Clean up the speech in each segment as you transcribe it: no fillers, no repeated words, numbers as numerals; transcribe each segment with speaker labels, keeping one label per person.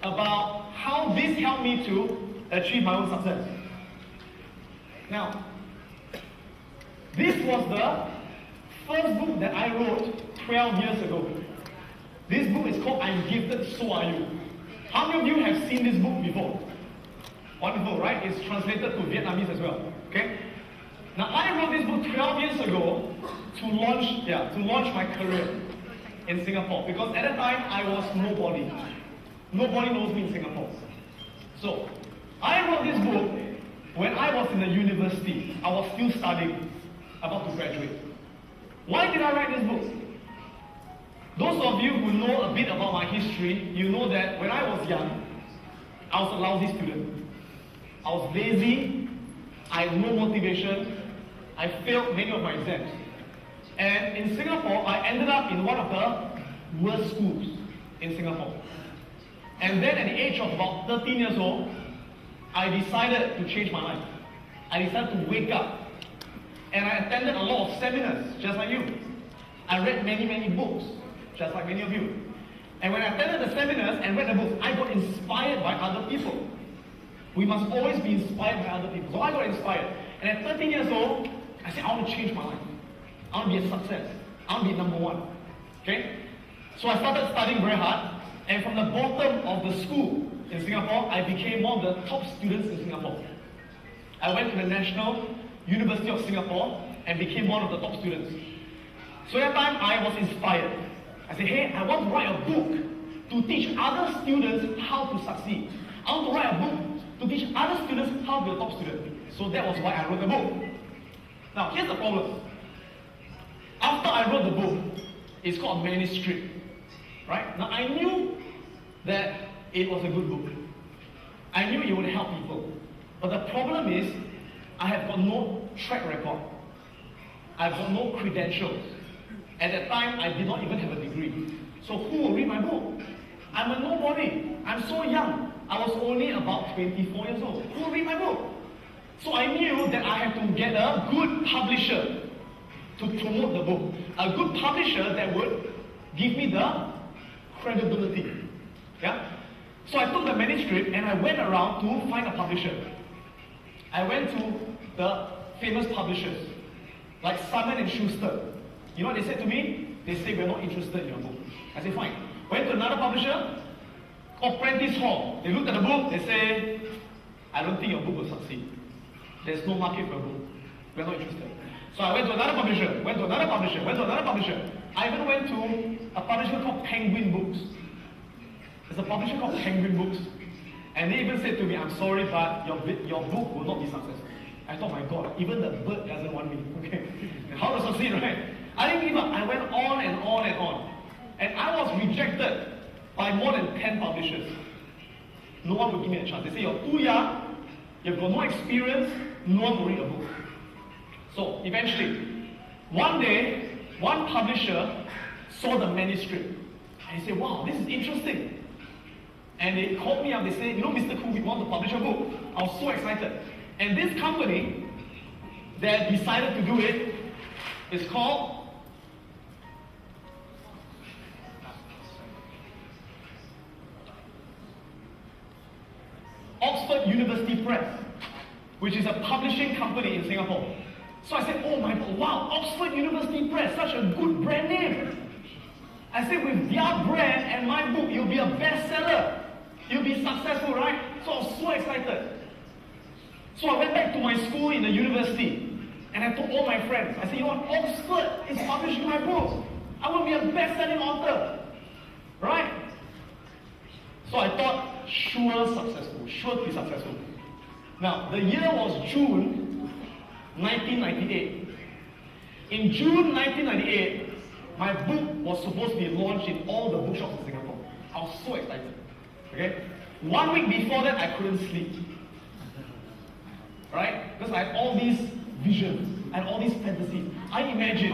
Speaker 1: about how this helped me to achieve my own success. Now, this was the first book that I wrote 12 years ago. This book is called I'm Gifted, So Are You. How many of you have seen this book before? Wonderful, right? It's translated to Vietnamese as well. Okay? Now, I wrote this book 12 years ago to launch my career in Singapore, because at that time I was nobody. Nobody knows me in Singapore. So, I wrote this book when I was in the university. I was still studying, about to graduate. Why did I write this book? Those of you who know a bit about my history, you know that when I was young, I was a lousy student. I was lazy, I had no motivation, I failed many of my exams. And in Singapore, I ended up in one of the worst schools in Singapore. And then at the age of about 13 years old, I decided to change my life. I decided to wake up. And I attended a lot of seminars, just like you. I read many books, just like many of you. And when I attended the seminars and read the books, I got inspired by other people. We must always be inspired by other people. So I got inspired. And at 13 years old, I said, I want to change my life. I want to be a success. I want to be number one. Okay? So I started studying very hard. And from the bottom of the school in Singapore, I became one of the top students in Singapore. I went to the National University of Singapore and became one of the top students. So at that time, I was inspired. I said, hey, I want to write a book to teach other students how to succeed. I want to write a book to teach other students how to be a top student. So that was why I wrote the book. Now, here's the problem. After I wrote the book, it's called a manuscript. Right? Now, I knew that it was a good book. I knew it would help people. But the problem is, I have got no track record. I've got no credentials. At that time, I did not even have a degree. So who will read my book? I'm a nobody. I'm so young. I was only about 24 years old. Who will read my book? So I knew that I had to get a good publisher to promote the book. A good publisher that would give me the credibility. Yeah? So I took the manuscript and I went around to find a publisher. I went to the famous publishers, like Simon & Schuster. You know what they said to me? They said, we're not interested in your book. I said, fine. Went to another publisher, called Prentice Hall. They looked at the book, they said, I don't think your book will succeed. There's no market for a book. We're not interested. So I went to another publisher, went to another publisher, went to another publisher. I even went to a publisher called Penguin Books. There's a publisher called Penguin Books. And they even said to me, I'm sorry, but your book will not be successful. I thought, my God, even the bird doesn't want me. Okay, how to succeed, right? I didn't give up. I went on and on and on. And I was rejected by more than 10 publishers. No one would give me a chance. They say, you're too young, you've got no experience, no one will read a book. So eventually, one day, one publisher saw the manuscript. And he said, wow, this is interesting. And they called me up, they said, you know, Mr. Khoo, we want to publish a book. I was so excited. And this company that decided to do it is called Oxford University Press, which is a publishing company in Singapore. So I said, oh my God, wow, Oxford University Press, such a good brand name. I said, with their brand and my book, you'll be a bestseller. You'll be successful, right? So I was so excited. So I went back to my school in the university, and I told all my friends, I said, you know what, Oxford is publishing my book. I will be a best-selling author, right? So I thought, sure to be successful. Now, the year was June 1998. In June 1998, my book was supposed to be launched in all the bookshops in Singapore. I was so excited. Okay? 1 week before that, I couldn't sleep. Right? Because I had all these visions, I had all these fantasies. I imagine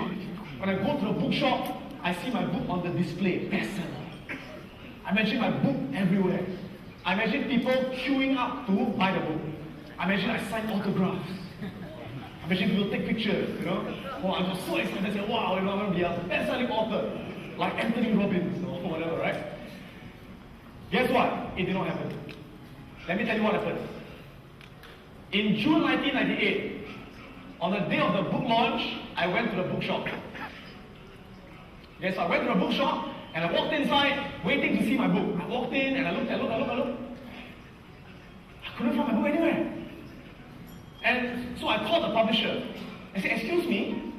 Speaker 1: when I go to a bookshop, I see my book on the display, bestseller. I imagine my book everywhere. I imagine people queuing up to buy the book. I imagine I sign autographs. I imagine people take pictures, you know. Oh, I was so excited. I said, wow, you know, I'm going to be a best-selling author, like Anthony Robbins or whatever, right? Guess what? It did not happen. Let me tell you what happened. In June 1998, on the day of the book launch, I went to the bookshop. Yes, I went to the bookshop and I walked inside waiting to see my book. I walked in and I looked. I couldn't find my book anywhere. And so I called the publisher. I said, excuse me,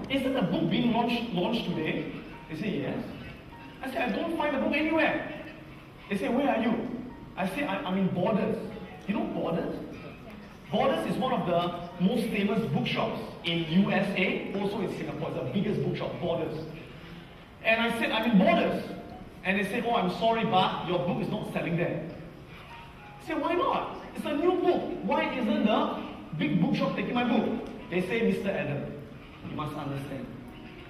Speaker 1: isn't the book being launched today? They said, yes. I said, I don't find the book anywhere. They said, where are you? I said, I'm in Borders. You know Borders? Borders is one of the most famous bookshops in USA, also in Singapore. It's the biggest bookshop, Borders. And I said, I'm in Borders. And they said, oh, I'm sorry, but your book is not selling there. I said, why not? It's a new book. Why isn't the big bookshop taking my book? They say, Mr. Adam, you must understand.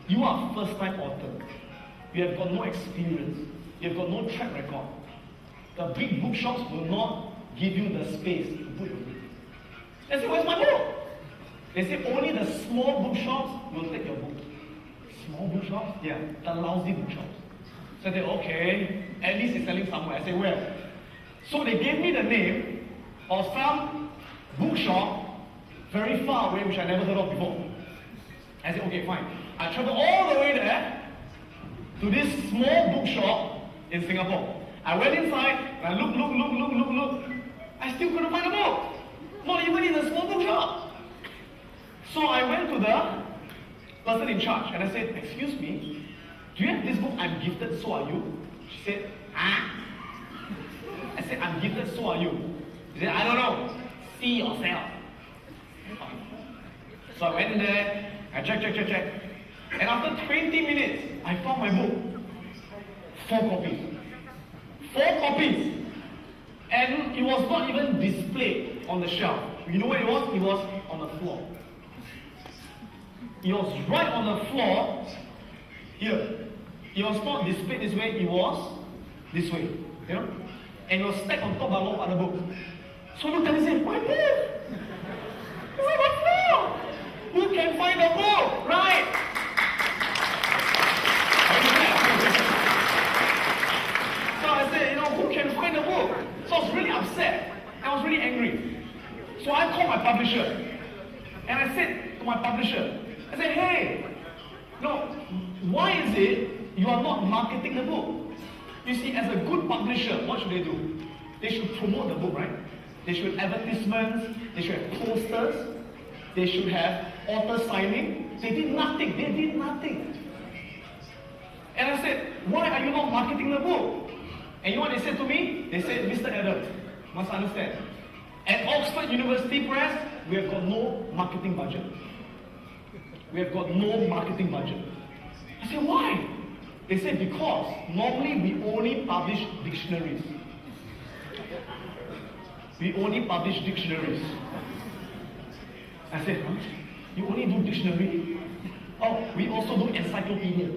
Speaker 1: You are a first-time author. You have got no experience. You have got no track record. The big bookshops will not give you the space to put your book. I said, where's my book? They say, only the small bookshops will take your book. Small bookshops? Yeah, the lousy bookshops. So they okay, at least it's selling somewhere. I say, where? So they gave me the name of some bookshop very far away, which I never heard of before. I said, okay, fine. I traveled all the way there to this small bookshop in Singapore. I went inside, and I looked. I still couldn't find a book. Not even in the small bookshop. So I went to the person in charge, and I said, excuse me, do you have this book, I'm Gifted, So Are You? She said, ah? I said, I'm gifted, so are you. She said, I don't know. See yourself. So I went in there, I checked. And after 20 minutes, I found my book. 4 copies. 4 copies. And it was not even displayed on the shelf. You know where it was? It was on the floor. It was right on the floor. Here. It was not displayed this way, it was this way. You know? And it was stacked on top of a lot of other books. So I looked at it and said, my book! It's on the floor! Who can find the book? Right? So I said, who can find the book? So I was really upset. I was really angry. So I called my publisher. And I said to my publisher, I said, hey, why is it you are not marketing the book? You see, as a good publisher, what should they do? They should promote the book, right? They should have advertisements, they should have posters, they should have author signing. They did nothing. And I said, why are you not marketing the book? And you know what they said to me? They said, Mr. Adam, you must understand. At Oxford University Press, we have got no marketing budget. We have got no marketing budget. I said, why? They said, because normally we only publish dictionaries. We only publish dictionaries. I said, huh? You only do dictionary? Oh, we also do encyclopedia.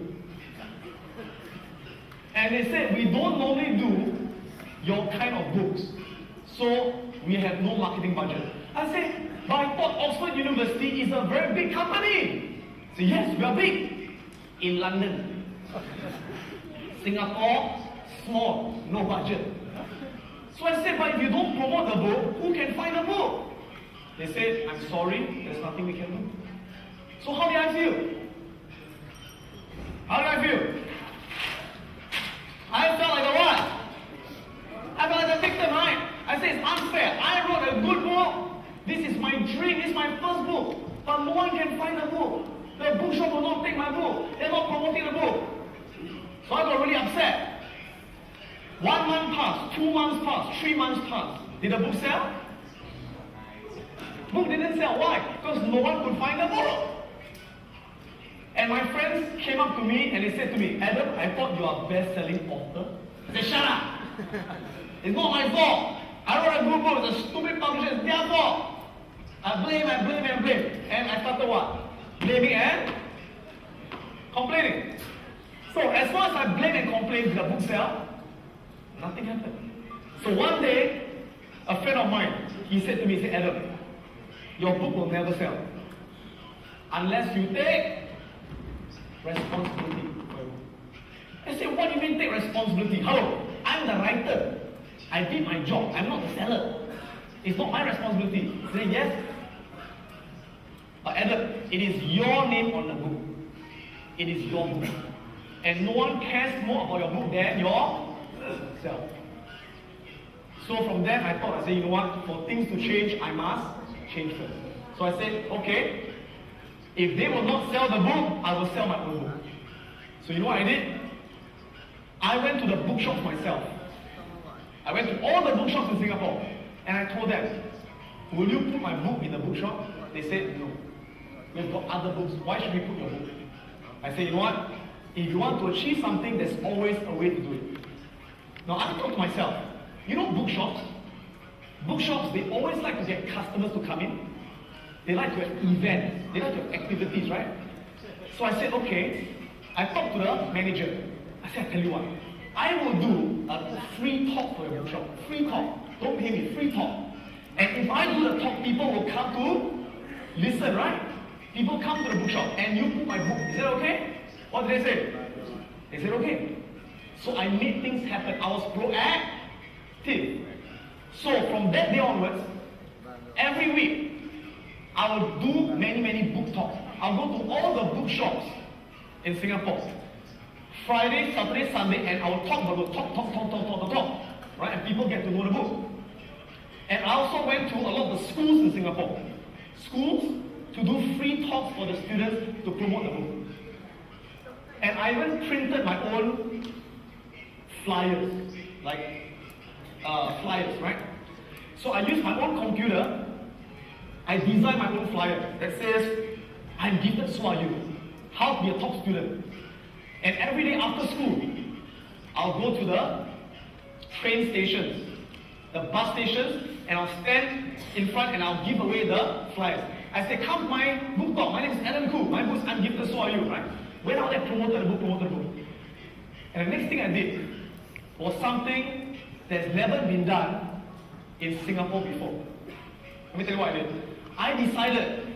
Speaker 1: And they said, we don't normally do your kind of books. So we have no marketing budget. I said, but I thought Oxford University is a very big company. I said, yes, we are big. In London. Singapore, small, no budget. So I said, but if you don't promote the book, who can find the book? They said, I'm sorry, there's nothing we can do. So how did I feel? How did I feel? I felt like a what? I felt like a victim, right? I said, it's unfair. I wrote a good book. This is my dream. This is my first book. But no one can find the book. The bookshop will not take my book. They're not promoting the book. So I got really upset. 1 month passed, 2 months passed, 3 months passed. Did the book sell? Book didn't sell. Why? Because no one could find the book. And my friends came up to me and they said to me, Adam, I thought you are a best-selling author. I said, shut up. It's not my fault. I wrote a good book. It's a stupid publisher. It's their fault. I blame. And I started what? Blaming and complaining. So as long as I blame and complain, did the book sell? Nothing happened. So one day, a friend of mine, he said to me, he said, Adam, your book will never sell unless you take responsibility. I said, what do you mean take responsibility? Hello, I'm the writer. I did my job. I'm not the seller. It's not my responsibility. He said, yes. But Adam, it is your name on the book. It is your book. And no one cares more about your book than yourself. So from then I thought, I said, you know what, for things to change, I must change first. So I said, okay, if they will not sell the book, I will sell my own book. So you know what I did? I went to the bookshops myself. I went to all the bookshops in Singapore and I told them, will you put my book in the bookshop? They said, no. We've got other books. Why should we put your book? I said, you know what? If you want to achieve something, there's always a way to do it. Now I thought to myself, you know bookshops? Bookshops, they always like to get customers to come in. They like to have events. They like to have activities, right? So I said, okay. I talked to the manager. I said, I tell you what, I will do a free talk for your bookshop. Free talk. Don't pay me, free talk. And if I do the talk, people will come to listen, right? People come to the bookshop and you put my book. Is that okay? What did they say? They said, okay. So I made things happen. I was proactive. So from that day onwards, every week, I will do many book talks. I'll go to all the bookshops in Singapore. Friday, Saturday, Sunday, and I will talk about the talk. Right? And people get to know the book. And I also went to a lot of the schools in Singapore. Schools to do free talks for the students to promote the book. And I even printed my own flyers, like flyers, right? So I used my own computer. I designed my own flyer that says, I'm gifted, so are you. How to be a top student. And every day after school, I'll go to the train stations, the bus stations, and I'll stand in front and I'll give away the flyers. I say, come to my book talk. My name is Adam Khoo. My book is I'm Gifted, So Are You, right? Went out there, promoted the book. And the next thing I did was something that's never been done in Singapore before. Let me tell you what I did. I decided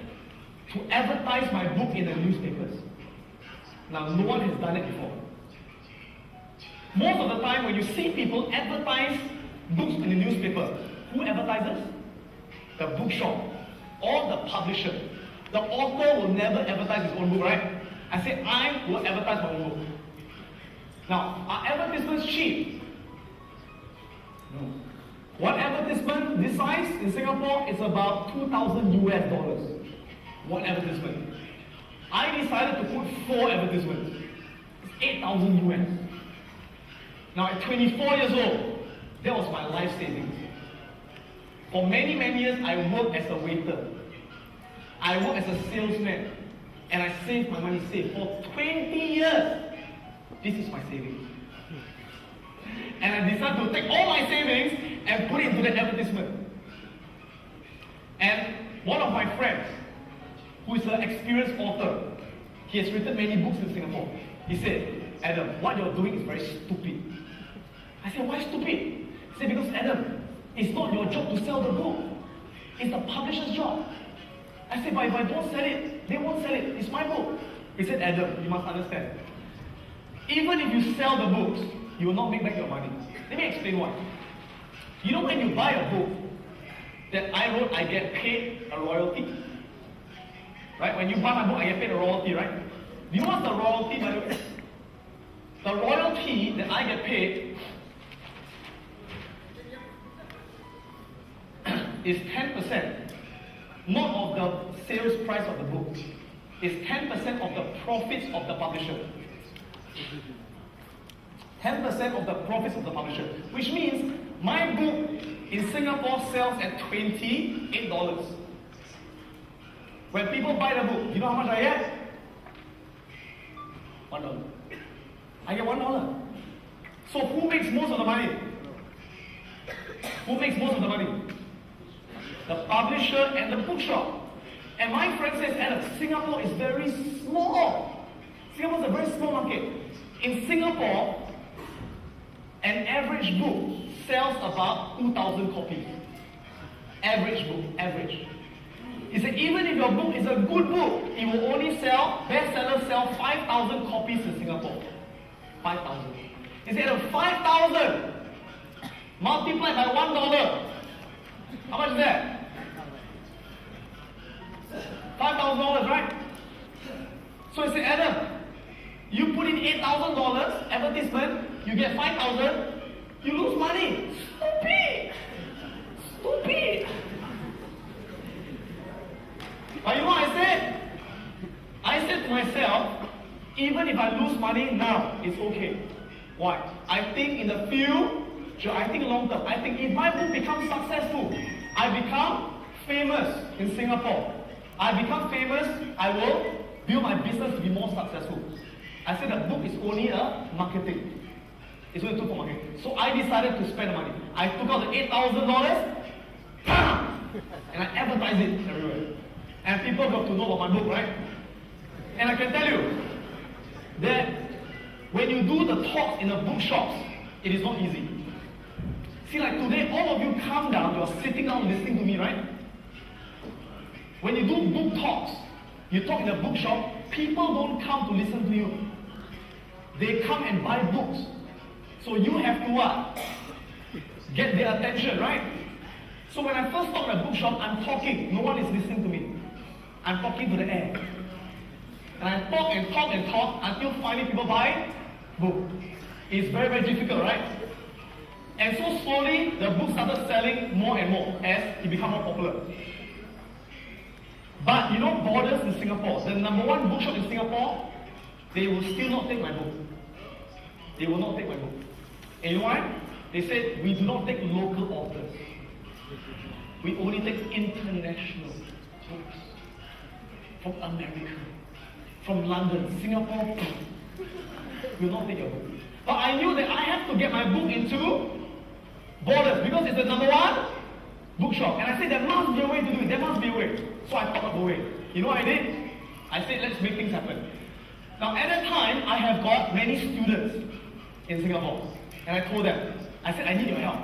Speaker 1: to advertise my book in the newspapers. Now, no one has done it before. Most of the time, when you see people advertise books in the newspaper, who advertises? The bookshop or the publisher. The author will never advertise his own book, right? I said, I will advertise my own book. Now, are advertisements cheap? No. One advertisement this size in Singapore is about $2,000 US. One advertisement. I decided to put 4 advertisements. It's 8,000 US. Now at 24 years old, that was my life savings. For many years, I worked as a waiter. I worked as a salesman. And I saved my money, for 20 years. This is my savings. And I decided to take all my savings and put it into the advertisement. And one of my friends, who is an experienced author, he has written many books in Singapore. He said, Adam, what you're doing is very stupid. I said, why stupid? He said, because Adam, it's not your job to sell the book. It's the publisher's job. I said, but if I don't sell it, they won't sell it. It's my book. He said, Adam, you must understand. Even if you sell the books, you will not make back your money. Let me explain why. You know when you buy a book that I wrote, I get paid a royalty. Right? When you buy my book, I get paid a royalty, right? Do you know what's the royalty, by the way? The royalty that I get paid is 10%. Not of the sales price of the book. It's 10% of the profits of the publisher. 10% of the profits of the publisher. Which means my book in Singapore sells at $28. When people buy the book, you know how much I get? $1. I get $1. So who makes most of the money? Who makes most of the money? The publisher and the bookshop. And my friend says, Adam, Singapore is very small. Singapore is a very small market. In Singapore, an average book sells about 2,000 copies. Average book, average. He said, even if your book is a good book, it will only sell, bestsellers sell 5,000 copies in Singapore. 5,000. He said, 5,000. multiplied by $1. How much is that? $5,000, right? So I said, Adam, you put in $8,000 advertisement, you get $5,000, you lose money. Stupid! Stupid! But you know what I said? I said to myself, even if I lose money now, it's okay. Why? I think in the future, I think long term, I think if my book becomes successful, I become famous in Singapore. I become famous, I will build my business to be more successful. I said the book is only a marketing. It's only a tool for marketing. So I decided to spend the money. I took out the $8,000, and I advertised it everywhere. And people got to know about my book, right? And I can tell you that when you do the talks in the bookshops, it is not easy. See, like today, all of you come down, you are sitting down listening to me, right? When you do book talks, you talk in a bookshop, people don't come to listen to you. They come and buy books. So you have to what? Get their attention, right? So when I first talk in a bookshop, I'm talking. No one is listening to me. I'm talking to the air. And I talk and talk and talk until finally people buy book. It's very, very difficult, right? And so slowly, the book started selling more and more as it became more popular. But you know, Borders in Singapore, the number one bookshop in Singapore, they will still not take my book. They will not take my book. And you know why? They said, we do not take local authors. We only take international books. From America, from London, Singapore. We will not take your book. But I knew that I have to get my book into Borders because it's the number one bookshop. And I said, there must be a way to do it. There must be a way. So I thought of a way. You know what I did? I said, let's make things happen. Now, at that time, I have got many students in Singapore. And I told them, I said, I need your help.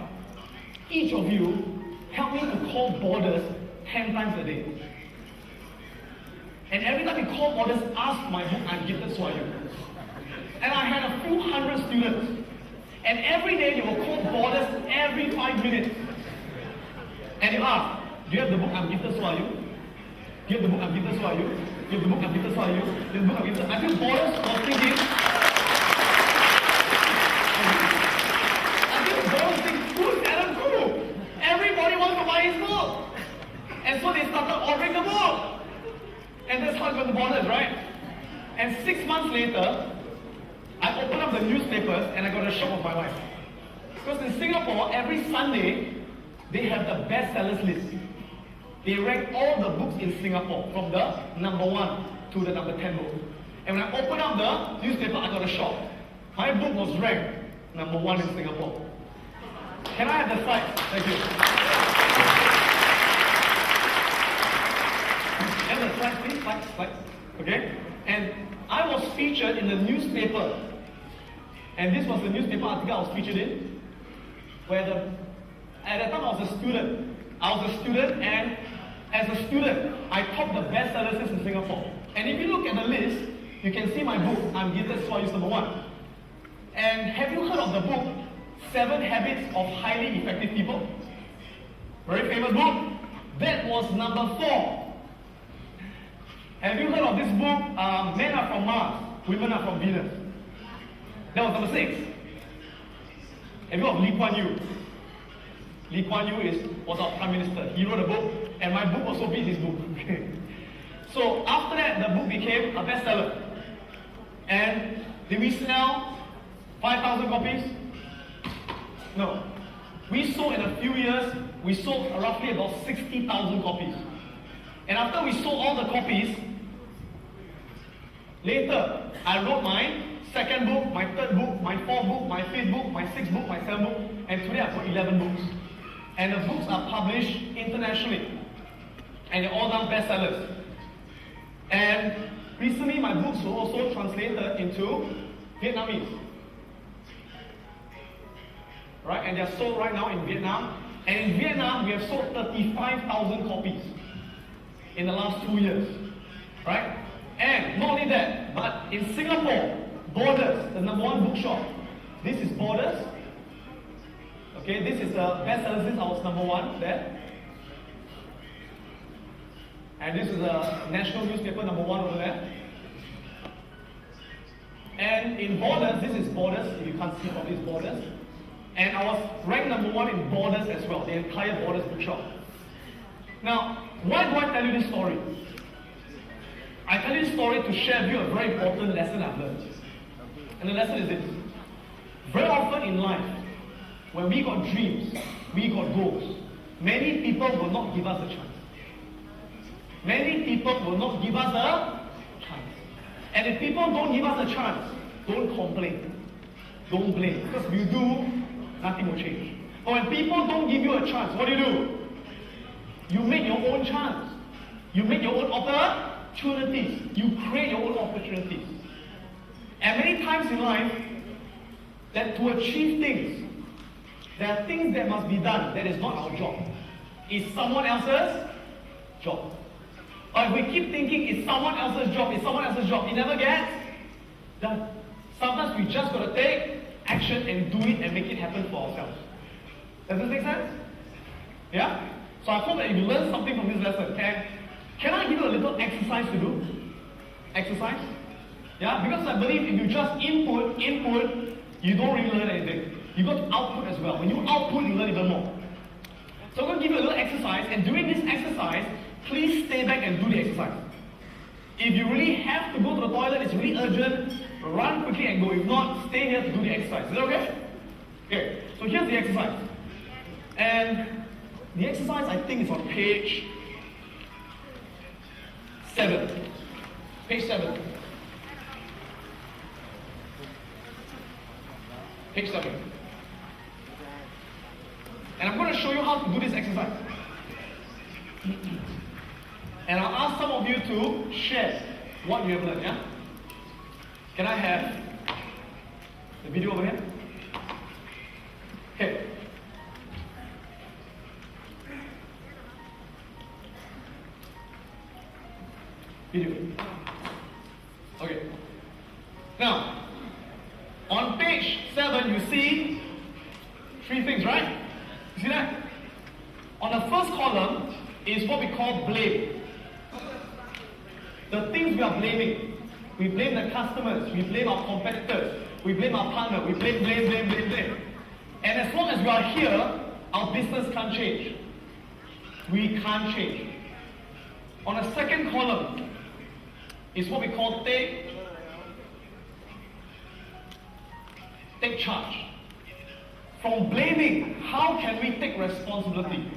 Speaker 1: Each of you, help me to call Borders 10 times a day. And every time you call Borders, ask my book, I'm gifted, so are you. And I had a few hundred students. And every day they will call Borders every 5 minutes. And you ask, do you have the book, I'm gifted, so are you? Do you have the book, I'm gifted, so are you? Do you have the book, I'm gifted, so are you? Do you have the book, I'm gifted? I think Borders was thinking, who's Adam Khoo? Everybody wants to buy his book. And so they started ordering the book. And that's how it got to Borders, right? And 6 months later, I opened up the newspapers and I got a shock of my life. Because in Singapore, every Sunday, they have the bestsellers list. They rank all the books in Singapore from the number 1 to the number 10 book. And when I opened up the newspaper, I got a shock. My book was ranked number 1 in Singapore. Can I have the slides? Thank you. And the slides, please, slides. Okay? And I was featured in the newspaper. And this was the newspaper article I was featured in. Where at that time I was a student. And as a student, I topped the bestsellers list in Singapore. And if you look at the list, you can see my book, I'm Gifted, So Are You, number 1. And have you heard of the book, 7 Habits of Highly Effective People? Very famous book. That was number 4. Have you heard of this book, Men Are From Mars, Women Are From Venus? That was number 6. Have you heard of Lee Kuan Yew? Lee Kuan Yew was our Prime Minister. He wrote a book, and my book also beat his book. So after that, the book became a bestseller. And did we sell 5,000 copies? No. We sold in a few years, we sold roughly about 60,000 copies. And after we sold all the copies, later, I wrote my 2nd book, my 3rd book, my 4th book, my 5th book, my 6th book, my 7th book, and today I've got 11 books. And the books are published internationally. And they're all done bestsellers. And recently my books were also translated into Vietnamese. Right? And they're sold right now in Vietnam. And in Vietnam, we have sold 35,000 copies in the last 2 years. Right? And not only that, but in Singapore, Borders, the number 1 bookshop. This is Borders. Okay, Okay, this is the bestseller. This is our number one there. And this is a national newspaper number one over there. And in Borders, this is Borders, if you can't see from these Borders. And I was ranked number one in Borders as well, the entire Borders bookshop. Now, why do I tell you this story? I tell you this story to share with you a very important lesson I've learned. And the lesson is this. Very often in life, when we got dreams, we got goals, many people will not give us a chance. Many people will not give us a chance. And if people don't give us a chance, don't complain. Don't blame. Because if you do, nothing will change. But when people don't give you a chance, what do? You make your own chance. You make your own opportunities. You create your own opportunities. And many times in life, that to achieve things, there are things that must be done that is not our job. It's someone else's job. Or if we keep thinking it's someone else's job, it never gets done. Sometimes we just got to take action and do it and make it happen for ourselves. Does this make sense? Yeah? So I hope that you learn something from this lesson. Can I give you a little exercise to do? Exercise? Yeah? Because I believe if you just input, you don't really learn anything. You got to output as well. When you output, you learn even more. So I'm going to give you a little exercise, and during this exercise, please stay back and do the exercise. If you really have to go to the toilet, it's really urgent, run quickly and go. If not, stay here to do the exercise. Is that okay? Okay, so here's the exercise. And the exercise, I think, is on page 7. Page 7. Page 7. And I'm going to show you how to do this exercise. And I'll ask some of you to share what you have learned, yeah? Can I have the video over here? Okay. Video. Okay. Now, on page 7, you see 3 things, right? You see that? On the first column is what we call blame. The things we are blaming. We blame the customers, we blame our competitors, we blame our partner, we blame. And as long as we are here, our business can't change. We can't change. On the second column is what we call take charge. From blaming, how can we take responsibility?